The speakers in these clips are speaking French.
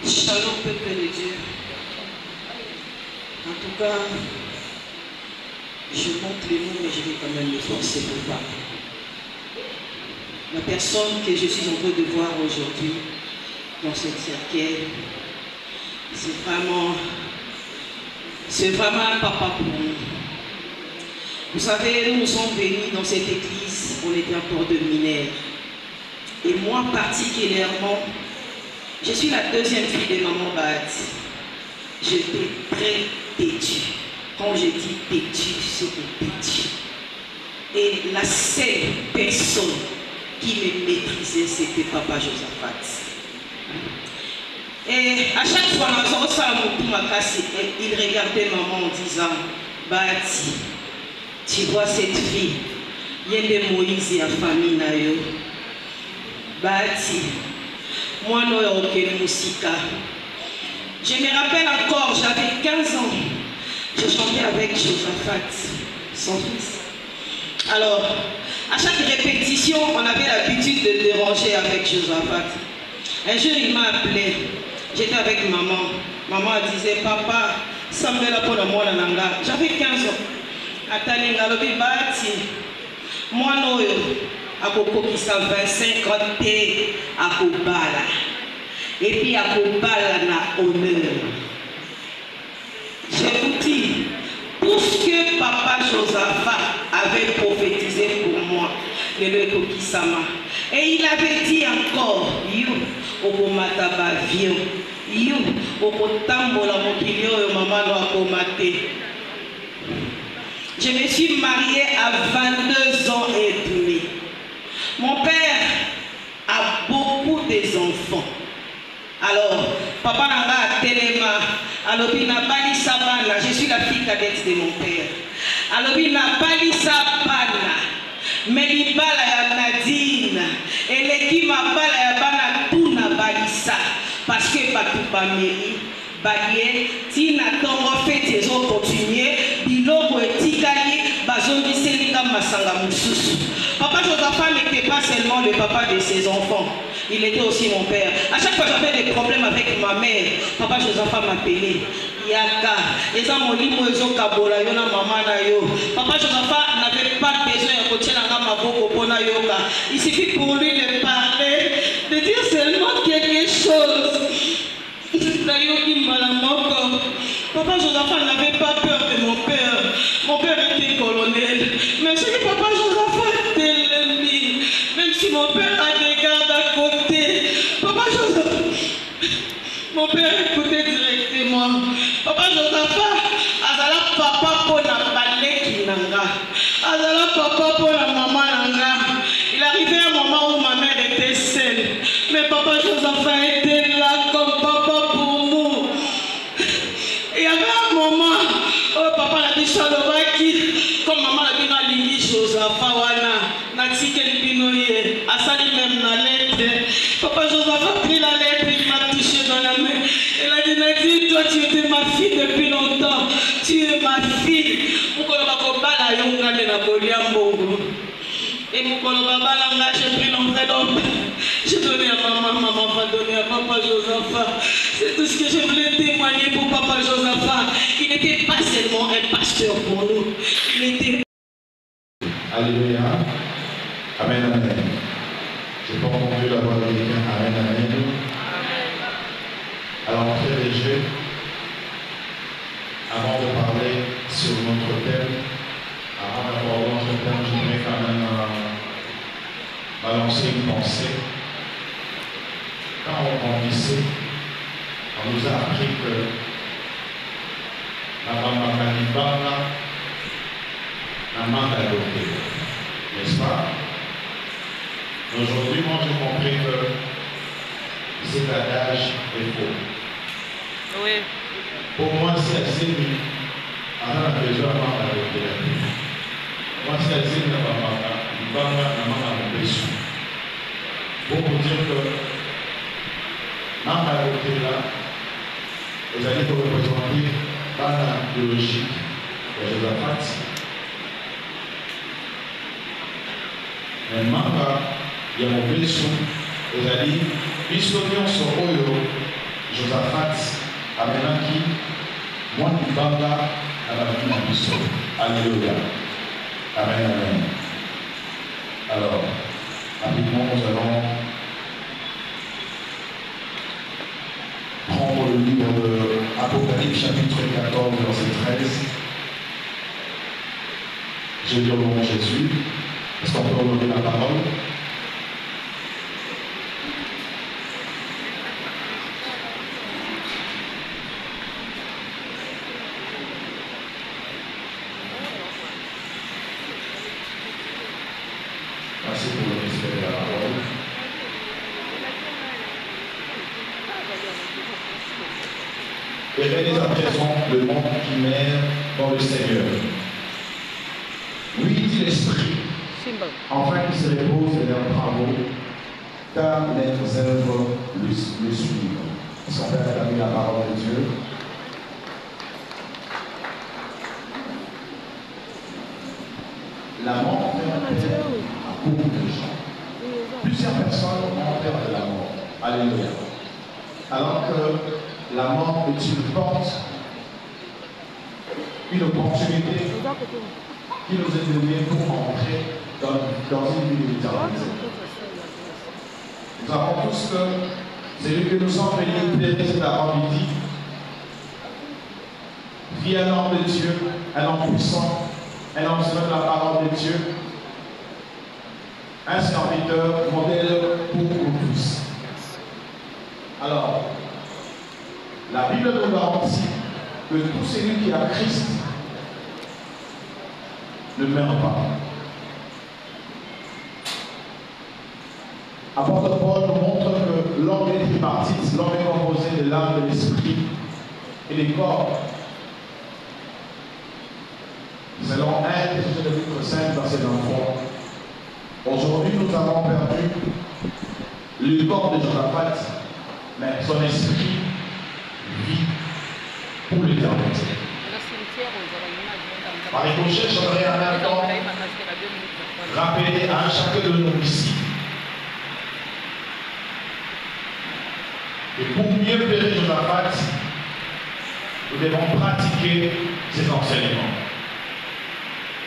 Shalom, peuple de Dieu. En tout cas, je montre les mots, mais je vais quand même me forcer pour parler. La personne que je suis en train de voir aujourd'hui dans cette cercueil, c'est vraiment un papa pour nous. Vous savez, nous sommes venus dans cette église, on était encore de mineurs. Et moi particulièrement, je suis la deuxième fille de maman Bahati. J'étais très têtue. Quand je dis têtue, c'était têtue. Et la seule personne qui me maîtrisait, c'était papa Josaphat. Et à chaque fois, il regardait maman en disant, Bahati, tu vois cette fille, il y a des Moïse et la famille. Bahati, moi, je me rappelle encore, j'avais 15 ans. Je chantais avec Josaphat, son fils. Alors, à chaque répétition, on avait l'habitude de déranger avec Josaphat. Un jour, il m'a appelé. J'étais avec maman. Maman disait, papa, ça me la pour moi. J'avais 15 ans. Atalinga lobi Bahati, moi, noyo. Qui sa 25 ans à Kobala. Et puis à Kobala na honneur. Je vous dis, tout ce que papa Josaphat avait prophétisé pour moi, le Kokisama. Et il avait dit encore, you, okomataba vieux, you, okotambola mokilio maman doit komate. Je me suis mariée à 22 ans et demi. Mon père a beaucoup d'enfants. Alors, papa n'a pas téléma. Alors, il n'a pas dit ça. Je suis la fille cadette de mon père. Alors, il n'a pas dit ça. Mais il parle à Nadine. Et l'équipe m'a parlé à tout n'a pas dit ça. Parce que Patou Pameli, Balié, Tina Tongo fait tes autres continuer. Bilobo et Tikali, Bazondi Selika Masanga Moussousou. Papa Josaphat n'était pas seulement le papa de ses enfants, il était aussi mon père. À chaque fois que j'avais des problèmes avec ma mère, papa Josaphat m'appelait. Yaka, les amolimo ezo kabola yona maman na yo. Papa Josaphat n'avait pas besoin de coacher la maboko pona yoga. Il suffit pour lui de parler, de dire seulement quelque chose. Papa Josaphat n'avait pas peur de mon père. Mon père était colonel. Mais ce que papa Josaphat était l'ennemi. Même si mon père a des gardes à côté. Papa Josaphat, mon père écoutait directement. Papa Josaphat, azala papa pour la balai nanga. Azala papa pour la maman nanga. Il arrivait un moment où ma mère était seule. Mais papa Josaphat était là comme papa pour nous. Et il y avait un moment où papa l'a dit Chalovaki, comme maman l'a dit dans l'Ingi Josaphat wana, Natike Lipinoye, Asali même la lettre. Papa Josaphat a pris la lettre, il m'a touché dans la main. Il a dit Nadine, toi tu étais ma fille depuis longtemps. Tu es ma fille. Et mon Baba, j'ai pris l'enveloppe. J'ai donné à maman, maman va donner à papa Josaphat. C'est tout ce que je voulais témoigner pour papa Josaphat. Il n'était pas seulement un pasteur pour nous. Il était... Alléluia. Amen, amen. Je n'ai pas entendu la voix de quelqu'un. Amen, amen. Alors, on fait les jeux. Avant de parler sur notre thème, avant d'aborder notre thème, j'aimerais quand même balancer une pensée. Quand on grandissait, on nous a appris que la maman Kanibana n'a pas adopté, n'est-ce pas? Aujourd'hui, moi j'ai compris que cet adage est faux. Oui. Pour moi, c'est assez mis. Alors, la besoin de adopter la vie. Moi, c'est assez mis à ma maman. Il va voir la maman à mon péché. Pour vous dire que maman adopté là, vous allez vous représenter dans la biologie de Josaphat. Mais maman, il y a mon péché. Vous allez, puisque nous sommes au Josaphat. Amen. Moi qui parle là, à la vie de Bissot. Alléluia. Amen, amen. Alors, rapidement, nous allons prendre le livre de Apocalypse, chapitre 14, verset 13. Je dis au nom de Jésus. Est-ce qu'on peut honorer la parole? Merci pour le respect de la parole. Révélez à présent le monde qui mère dans le Seigneur. Oui, dit l'Esprit, enfin qu'il se repose de leurs travaux, car les œuvres le suivent. Est-ce qu'on peut acclamer la parole de Dieu? La mort fait à beaucoup de gens. Plusieurs personnes ont peur de la mort. Alléluia. Alors que la mort est une porte, une opportunité qui nous est donnée pour entrer dans une vie d'éternité. Nous savons tous que celui que nous sommes venus éclairer cet avant-midi vit un homme de Dieu, un homme puissant, un homme selon la parole de Dieu, un serviteur modèle pour nous tous. Alors, la Bible nous garantit que tout celui qui a Christ ne meurt pas. Apôtre Paul nous montre que l'homme est tripartite, l'homme est composé de l'âme, de l'esprit et des corps. Selon 1 chapitre 5, verset 23. Aujourd'hui, nous avons perdu le corps de Josaphat, mais son esprit vit pour l'éternité. Par ricochet, j'aimerais en même temps rappeler à chacun de nous ici que pour mieux périr Josaphat, nous devons pratiquer ses enseignements.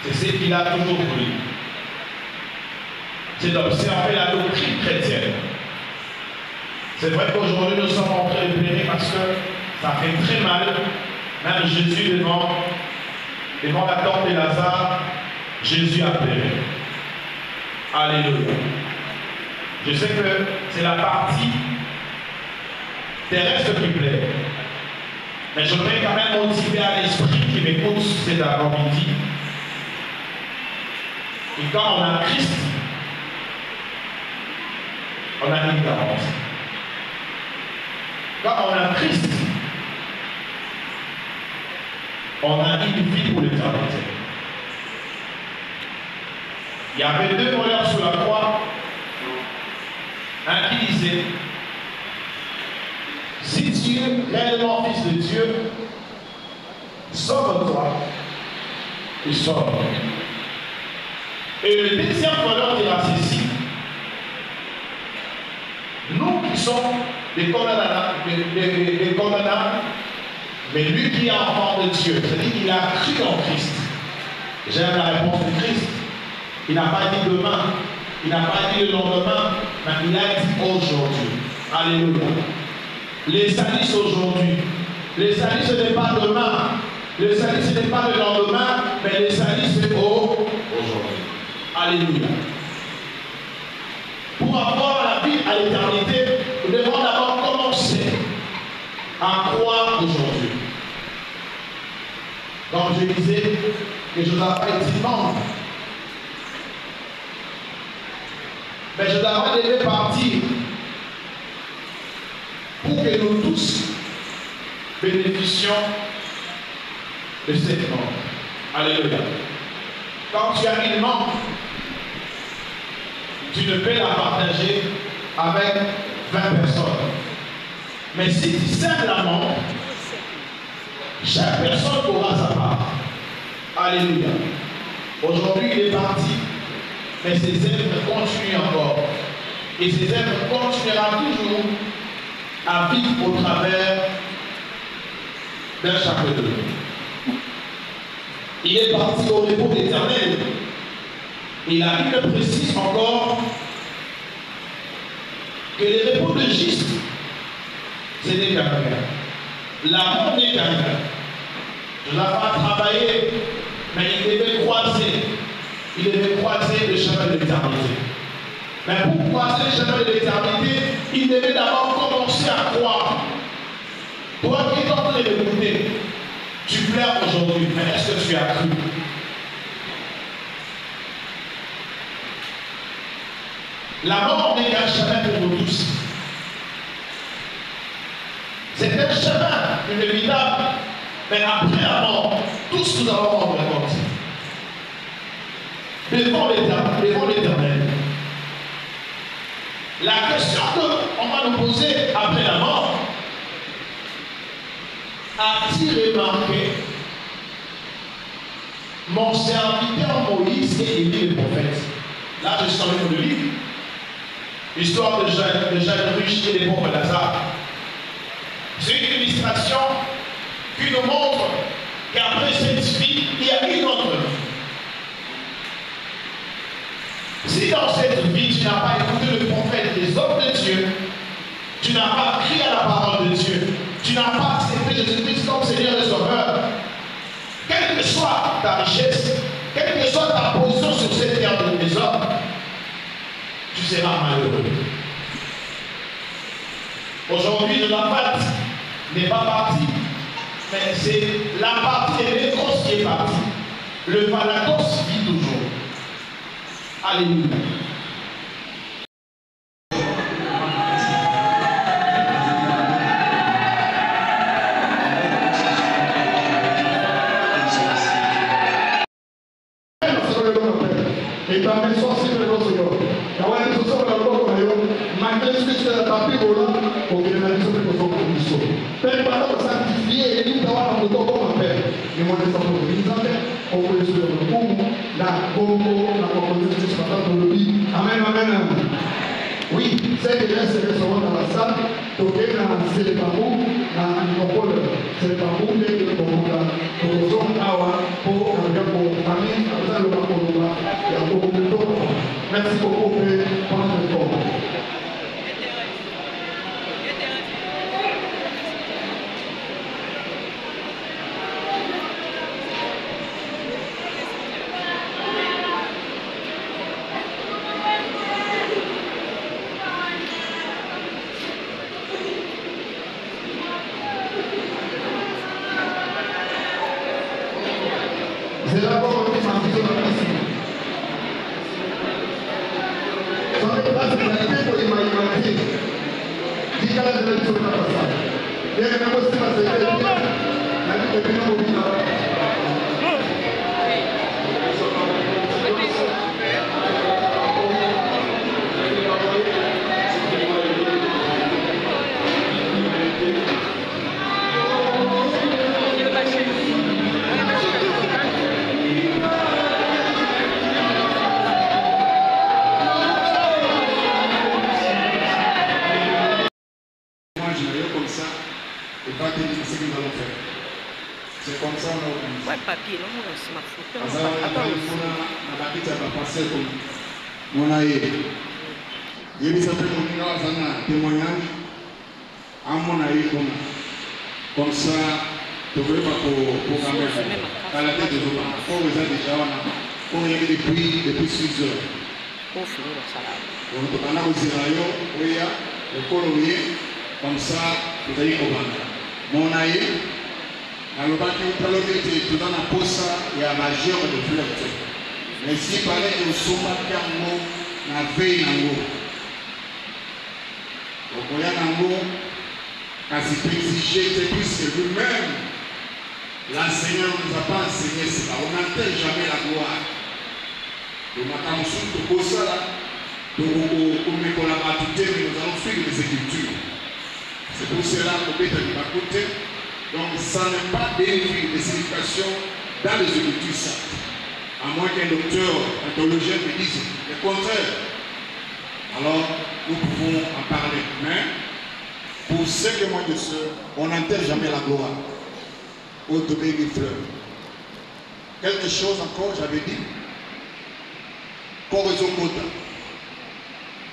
C'est ce qu'il a toujours voulu. C'est d'observer la doctrine chrétienne. C'est vrai qu'aujourd'hui nous sommes en train de périr parce que ça fait très mal. Même Jésus devant la tombe de Lazare, Jésus a péri. Alléluia. Je sais que c'est la partie terrestre qui plaît. Mais je voudrais quand même motiver à l'esprit qui m'écoute cet avant-midi. Et quand on a Christ, on a une garantie. Quand on a Christ, on a une vie pour l'éternité. Il y avait deux voleurs sur la croix. Un qui disait, si tu es réellement fils de Dieu, sauve-toi et sauve. Et le deuxième voleur dira ceci. Nous qui sommes des condamnables, mais lui qui est enfant de Dieu, c'est-à-dire qu'il a cru en Christ. J'aime la réponse de Christ. Il n'a pas dit demain, il n'a pas dit le lendemain, mais il a dit aujourd'hui. Alléluia. Les salis aujourd'hui. Les salis ce n'est pas demain. Les salis ce n'est pas le lendemain, mais les salis c'est aujourd'hui. Alléluia. Pour avoir la vie à l'éternité, nous devons d'abord commencer à croire aujourd'hui. Comme je disais, que Josaphat est immense. Mais Josaphat devait partir pour que nous tous bénéficions de cette mort. Alléluia. Quand tu as une mort, tu ne peux la partager avec 20 personnes. Mais si tu sèmes la mort, chaque personne aura sa part. Alléluia. Aujourd'hui, il est parti, mais ses œuvres continuent encore. Et ses œuvres continueront toujours à vivre au travers d'un chapeau de l'eau. Il est parti au repos éternel. Et la Bible précise encore que le repos de juste, ce n'est qu'un regard. L'amour n'est qu'un regard. Josaphat a travaillé, mais il devait croiser le chemin de l'éternité. Mais pour croiser le chemin de l'éternité, il devait d'abord commencer à croire. Toi qui es en train de l'écouter, tu pleures aujourd'hui, mais est-ce que tu as cru? La mort n'est qu'un chemin pour nous tous. C'est un chemin inévitable, mais après la mort, tous nous allons rendre compte. Devant l'Éternel. La question qu'on va nous poser après la mort, a-t-il remarqué mon serviteur Moïse et Élie le prophète? Là, je suis dans le livre. L'histoire de Jeanne riche et des pauvres Lazare. C'est une illustration qui nous montre qu'après cette vie, il y a une autre vie. Si dans cette vie, tu n'as pas écouté le prophète des hommes de Dieu, tu n'as pas crié à la parole de Dieu, tu n'as pas accepté Jésus-Christ comme Seigneur et Sauveur, quelle que soit ta richesse, quelle que soit ta position sur cette terre de des hommes, tu seras malheureux. Aujourd'hui, Josaphat n'est pas parti, mais c'est la partie de l'écros qui est partie. Le Palatos vit toujours. Alléluia. Amen, amen. Oui, c'est que c'est que dans la salle, donc c'est le bambou, c'est le bambou, mais le bambou, pour zone awa, pour famille, le bambou, merci beaucoup pour le temps. C'est d'abord une transition dans la vie. Son place est la pour l'humanité. Dis qu'elle a de la vie sur la passage. Et elle a aussi la sécurité. La vie est bien mobile. C'est comme ça qu'on organise. Ouais, papier, non, c'est ma photo. Comme ça, tu veux pas pour caméra. À la tête de l'eau, pour les déjà on a depuis 6 heures. Pour finir le salade. On a aussi le colorier, comme ça, vous allez comprendre. Mon aïe, dans le bâtiment, tu donnes un poste et à la géo de fleurs. Mais si par exemple, au sommet, il y a un veille dans l'eau. Donc, il y a un mot, quand il peut exiger, puisque lui-même, l'enseignant ne nous a pas enseigné cela. On n'entend jamais la gloire. Donc, on a tout pour ça. Donc, on met pour la matute, mais nous allons suivre les Écritures. C'est pour cela qu'on peut être à côté. Donc, ça n'est pas des significations dans les Écritures saintes. À moins qu'un docteur, un théologien me dise le contraire. Alors, nous pouvons en parler. Mais, pour ceux que moi je sais, on n'enterre jamais la gloire. Autobégi fleur. Quelque chose encore, j'avais dit. Correction Kota.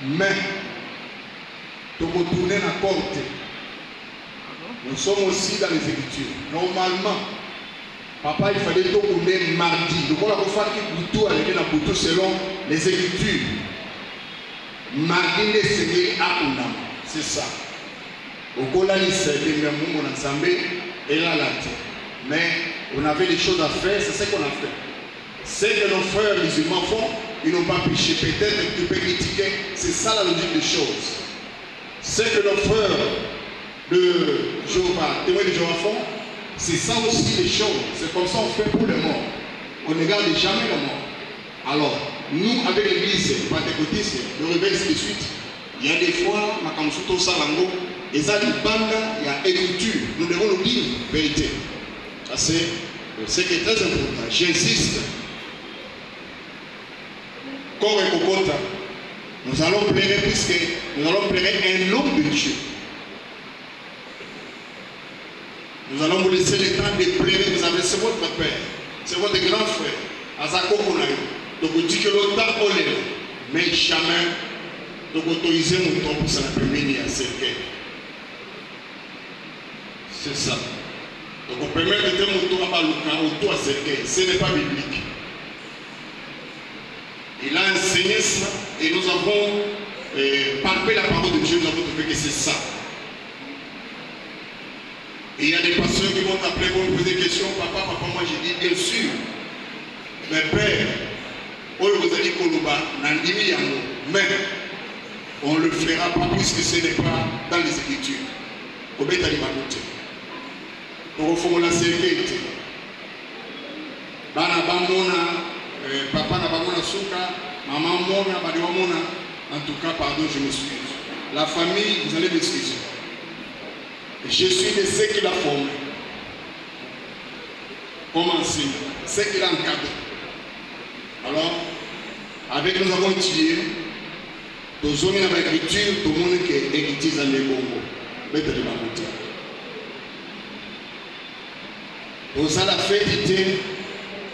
Mais, tu peux tourner la porte. Nous sommes aussi dans les Écritures. Normalement, papa, il fallait tourner mardi. Donc, on a fait tout aller dans Boutou selon les Écritures. Mardi, les Seigneurs à Kundam. C'est ça. Au Kolani, c'est le même monde en Zambé et là, là. Mais on avait des choses à faire, c'est ce qu'on a fait. Ce que nos frères musulmans font, ils n'ont pas péché. Peut-être que tu peux critiquer, c'est ça la logique des choses. Ce que nos frères de Jéhovah, témoins de Jéhovah font, c'est ça aussi les choses. C'est comme ça qu'on fait pour les morts. On ne garde jamais les morts. Alors, nous, avec l'église pentecôtiste, le réveil, c'est de suite. Il y a des fois, Makamsuto Salango, et ça, il y a écriture. Nous devons nous dire la vérité. C'est ce qui est très important. J'insiste. Corps et Kokota, nous allons plairer puisque nous allons plairer un homme de Dieu. Nous allons vous laisser le temps de plairer. Vous avez, c'est votre père, c'est votre grand frère. Azako Konayo. Donc vous dites que l'autre on est là. Mais jamais, donc autoriser mon temps pour ça la première à cette guerre. C'est ça. Donc on permet de faire mon tour à Balouka, autour à cette guerre. Ce n'est pas biblique. Il a enseigné ça et nous avons palpé la parole de Dieu, nous avons trouvé que c'est ça. Et il y a des pasteurs qui vont t'appeler pour me poser des questions. Papa, moi j'ai dit bien sûr. Mais père, vous allez Koloba, Nandimi Yango. Mais on ne le fera pas puisque ce n'est pas dans les Écritures. Kobeta Limakote. Donc il faut la sécurité. Bana Bamona. Papa n'a pas mon souka, maman mona, badiwa mona. En tout cas, pardon, je m'excuse. La famille, vous allez m'excuser. Je suis de ceux qui l'a formé. Comment enseigne, ceux qui l'a encadré. Alors, avec nous avons étudié, nous avons dans l'écriture, tout le monde qui est écrit dans les Congo. Mettez de la bouteille. Nous avons fait était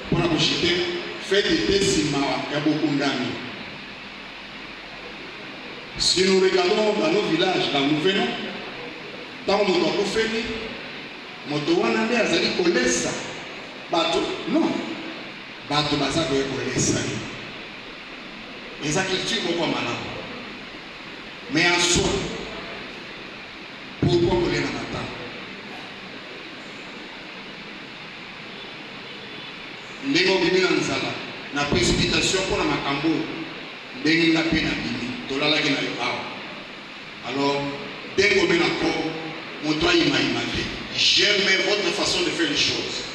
pour la bouchée. Faites des simawa, il y a beaucoup d'amis. Si nous regardons dans nos villages, dans nous venons, tant que nous avons fait, nous avons azali kolesa. Bato, non. Bato baza doit kolesa. Les agricultures vont pas malade. Mais en soi, pourquoi on est dans la table? Ndenge obimi na nzala na précipitation pour la makambo ndenge na pe na bimi tolalaki na yo awa. Alors ndenge obe na ko moto ayima te. J'aime votre façon de faire les choses.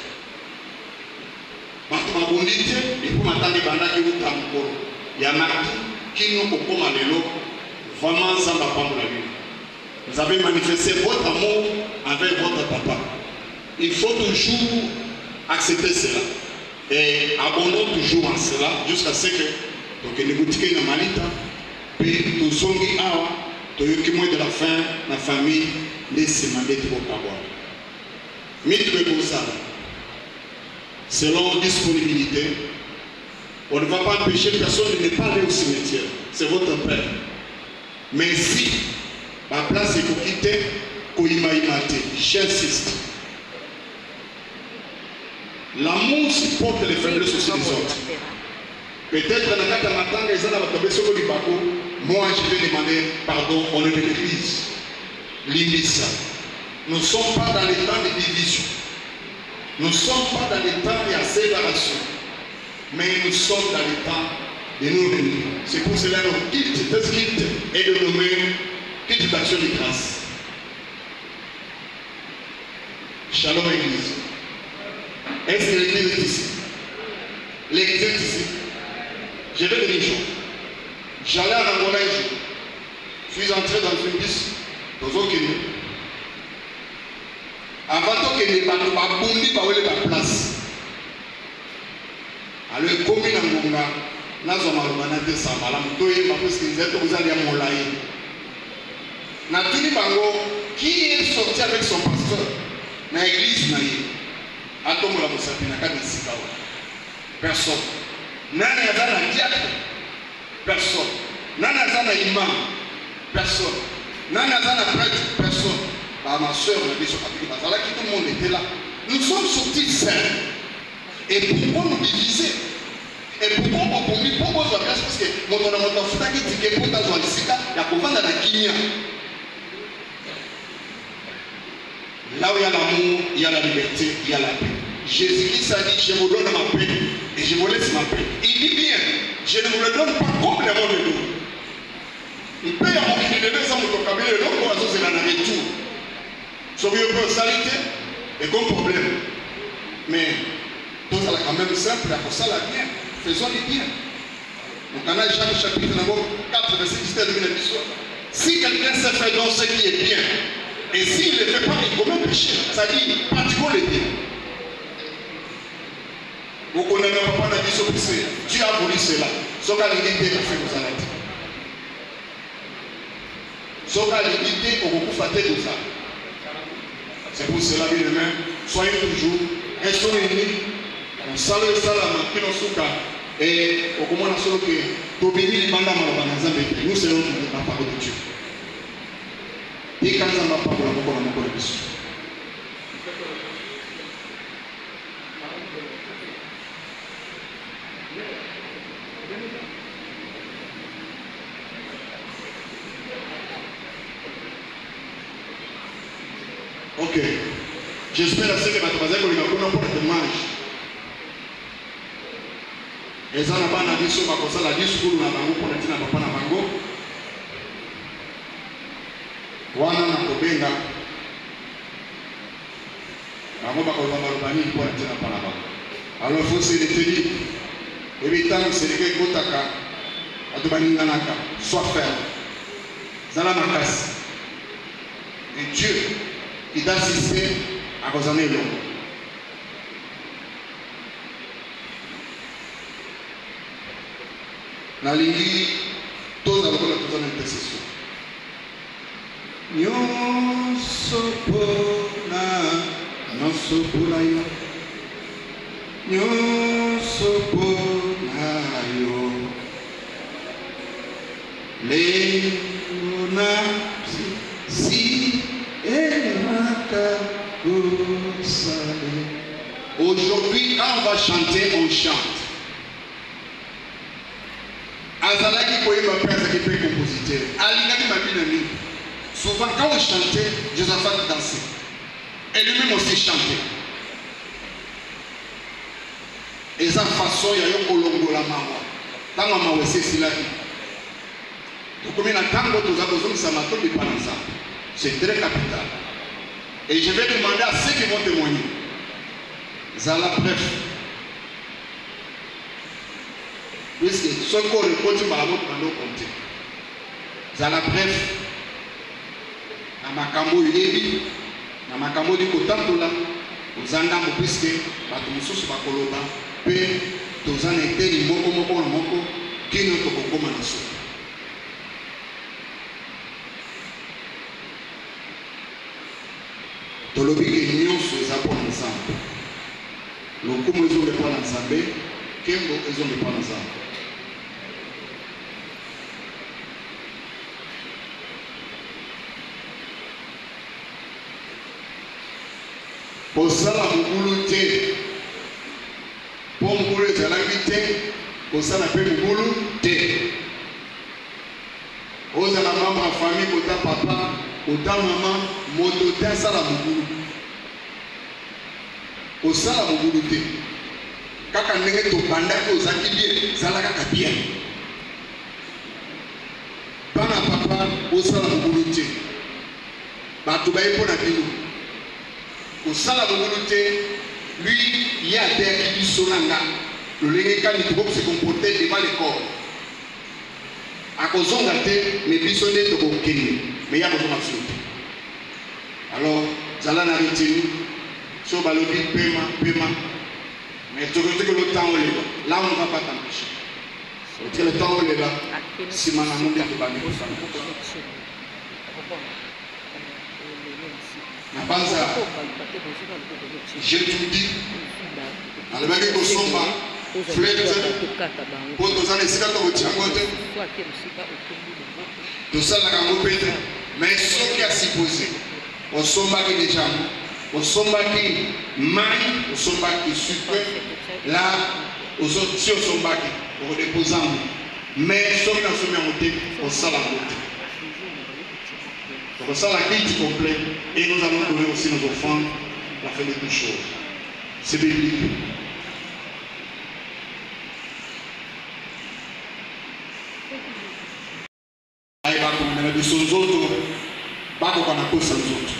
Bato babondi te epo matanga ebandaki wuta mokolo ya mardi kino kokoma lelo vraiment nzambe apambola bino. Vous avez manifesté votre amour avec votre papa. Il faut toujours accepter cela. Et abondons toujours en cela jusqu'à ce que donc les boutiques na malita puis tout songi awa to yoki moins de la fin la famille laisse demander pour avoir mitre pour ça selon disponibilité on ne va pas empêcher personne de ne pas aller au cimetière, c'est votre père, mais si la place est pour quitter koimaimate, j'insiste. L'amour supporte les faiblesses aussi des autres. Peut-être dans la matanga, moi je vais demander pardon au nom de l'église. L'Imisa. Nous ne sommes pas dans les temps de division. Nous ne sommes pas dans les temps de séparation. Mais nous sommes dans les temps de nous réunir. C'est pour cela que notre quitte est de nommer quitte d'action de grâce. Shalom Église. Est-ce que l'église est ici? L'église est ici. Je vais dire une chose. J'allais à Angola un jour. Je suis entré dans une bus dans un Kenya. Avant que les bateaux babundi bawele la place. Alors comme na ngonga nazo malobana te sambala mtoye parce que zeto kuzali ya molayi. Na tuni bango qui est sorti avec son pasteur na église na ye. atombola mosapi na kati esika oyo. Personne. Nani aza na diacre? Personne. Nani aza na imam? Personne. Nani aza na prêtre? Personne. Bah, ma soeur, ma biso qui tout le monde était là. Nous sommes sortis sains. Et pourquoi nous diviser? Et pourquoi on commis pour vos place? Parce que mon nom de futa qui dit que pour ta zone sika, il y a combien dans la Kenya. Là où il y a l'amour, il y a la liberté, il y a la paix. Jésus-Christ a dit, je vous donne ma paix et je vous laisse ma paix. Il dit bien, je ne vous le donne pas comme le monde le donne. Il peut y avoir qui ne donne ça, mon cabine, le nom, c'est dans le retour. Sauf que vous salité et comme problème. Mais tout ça quand même simple, pour ça la bien. Faisons-le bien. Donc on a Jacques chapitre 4, verset 17 de l'histoire. Si quelqu'un sait faire donc ce qui est bien, et s'il ne le fait pas, il commet péché. Ça dit, pratiquons le bien. Vous connaissez même pas la vie sur Dieu a voulu cela. Sauf qu'à l'unité, il a fait nos alliés. Sauf qu'à l'unité, on va faire tout ça. C'est pour cela, bien demain, soyez toujours, restons unis, on salue salama, qui nous souka, et au comment on a solo que, pour bénir les mandats malabanaza, nous serons la parole de Dieu. Et quand on a parlé, on a parlé de Dieu. Ok. J'espère que les Batabaza qu'on a pour le mange. Et ça n'a pas dit sur ma cosa, la discours na bango pour le tina papa na bango. Wana na kobenga. Bango ba ko ba bani pour le tina papa na bango. Alors faut se le tenir. Évitant c'est que kotaka atobaninga naka, sois ferme. Zala makasi. Et Dieu qui t'a assisté à cause de l'homme. Nalingi, tous avons la intercession. Nyoso pona yo. Nyoso pona yo. Leona si aujourd'hui, quand on va chanter, on chante. Azalaki koye ma père qui peut compositeur. Alingani mabinami. Souvent quand on chantait, Josaphat dansait. Et lui-même aussi chantait. Et sa façon, il y a eu kolongo la maman. Tant que maman c'est cela. Donc comme il y a tant que nous avons besoin de sa mato de panza. C'est très capital. Et je vais demander à ceux qui vont témoigner. Zala bref. Puisque ce qu'on reconnaît par la mot pendant compter. Zala bref. Na makambo yebi. Na makambo di kotambola. Ozanda mo puisque bato mususu bakoloba. Pe tozana eteli moko moko na moko. Kino tokokoma na so. Tolobi ke nyonso eza mpona nzambe. Lokumu ezonge mpona nzambe, nkembo ezonge mpona nzambe. Kosala mobulu te. Po mobulu ezalaki te, kosala mpe mobulu te. Ozala membre ya famille kota papa, kota mama, moto te asala mobulu. Osala mobulu te. Kaka ndenge tobandaki ozalaki bien, zala kaka bien. Bana papa osala mobulu te. Bato baye mpona bino. Osala mobulu te, lui ye ateyaki biso na nga. Lolenge kani tokoki se comporter devant le corps. Akozonga te, mais biso nde tokokende. Mais ya kozonga biso te. Alors, zala na retenu. So balobi pema. Mais tu veux que le temps est là. Là on ne va pas t'empêcher. Parce que le temps est là. Si mon amour est là, na banza je tout dis alibaki kosomba flete po tozala esika tokotiango te tosalaka yango mpe te mais soki asupposé osombaki deja osombaki mai osombaki sucre la si osombaki okodepose yango mais soki nasombi yango te osala yango te okosala kiti complet et nous allons donner aussi nos offrandes la fin de toutes choses. C'est biblique. Aïe, bako na biso nzoto bako kana kosa nzoto